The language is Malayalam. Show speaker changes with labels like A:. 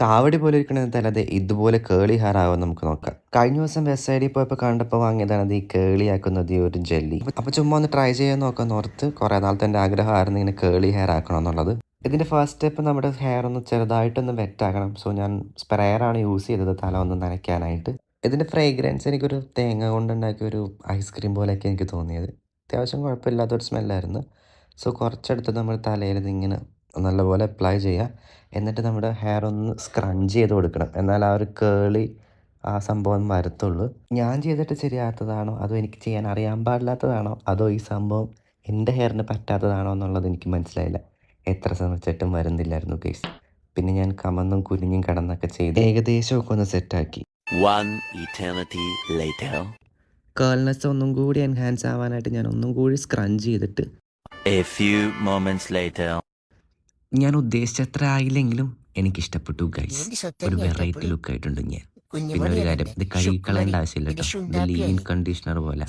A: കാവടി പോലെ ഇരിക്കണത് അതെ ഇതുപോലെ കേളി ഹെയർ ആവും നമുക്ക് നോക്കാം. കഴിഞ്ഞ ദിവസം വെസ്റ്റ് സൈഡിൽ പോയപ്പോൾ കണ്ടപ്പോൾ വാങ്ങിയതാണ് ഈ കേളി ആക്കുന്നത് ഈ ഒരു ജെല്ലി. അപ്പോൾ ചുമ്മാ ഒന്ന് ട്രൈ ചെയ്യാൻ നോക്കാൻ ഓർത്ത് കുറേ നാളത്തെ എൻ്റെ ആഗ്രഹമായിരുന്നു ഇങ്ങനെ കേളി ഹെയർ ആക്കണം എന്നുള്ളത്. ഇതിൻ്റെ ഫസ്റ്റ് സ്റ്റെപ്പ് നമ്മുടെ ഹെയർ ഒന്ന് ചെറുതായിട്ടൊന്ന് വെറ്റാക്കണം. സോ ഞാൻ സ്പ്രെയറാണ് യൂസ് ചെയ്തത് തല ഒന്ന് നനയ്ക്കാനായിട്ട്. ഇതിൻ്റെ ഫ്രേഗ്രൻസ് എനിക്കൊരു തേങ്ങ കൊണ്ടുണ്ടാക്കിയ ഒരു ഐസ്ക്രീം പോലെയൊക്കെ എനിക്ക് തോന്നിയത്. അത്യാവശ്യം കുഴപ്പമില്ലാത്തൊരു സ്മെല്ലായിരുന്നു. സോ കുറച്ചെടുത്ത് നമ്മൾ തലയിൽ ഇതിങ്ങനെ നല്ലപോലെ അപ്ലൈ ചെയ്യുക. എന്നിട്ട് നമ്മുടെ ഹെയർ ഒന്ന് സ്ക്രഞ്ച് ചെയ്ത് കൊടുക്കണം. എന്നാൽ ആ ഒരു കേളി ആ സംഭവം വരത്തുള്ളൂ. ഞാൻ ചെയ്തിട്ട് ശരിയാകാത്തതാണോ അതോ എനിക്ക് ചെയ്യാൻ അറിയാൻ പാടില്ലാത്തതാണോ അതോ ഈ സംഭവം എൻ്റെ ഹെയറിന് പറ്റാത്തതാണോ എന്നുള്ളത് എനിക്ക് മനസ്സിലായില്ല. എത്ര ശ്രമിച്ചിട്ടും വരുന്നില്ലായിരുന്നു ഗൈസ്. പിന്നെ ഞാൻ കമന്നും കുനിഞ്ഞും കിടന്നൊക്കെ ചെയ്ത് ഏകദേശമൊക്കെ ഒന്ന് സെറ്റാക്കി.
B: One eternity later.
A: കേൾനെസ് ഒന്നും കൂടി എൻഹാൻസ് ആവാനായിട്ട് ഞാൻ ഒന്നും കൂടി സ്ക്രഞ്ച് ചെയ്തിട്ട്
B: A few moments later.
A: ഞാൻ ഉദ്ദേശിച്ചത്ര ആയില്ലെങ്കിലും എനിക്കിഷ്ടപ്പെട്ടു ഗൈസ്. ഒരു വെറൈറ്റി ലുക്ക് ആയിട്ടുണ്ട് ഞാൻ. പിന്നെ ഒരു കാര്യം, ഇത് കഴുകിക്കളയേണ്ട ആവശ്യമില്ല കേട്ടോ. ഇത് ലീവ് ഇൻ കണ്ടീഷണർ പോലെ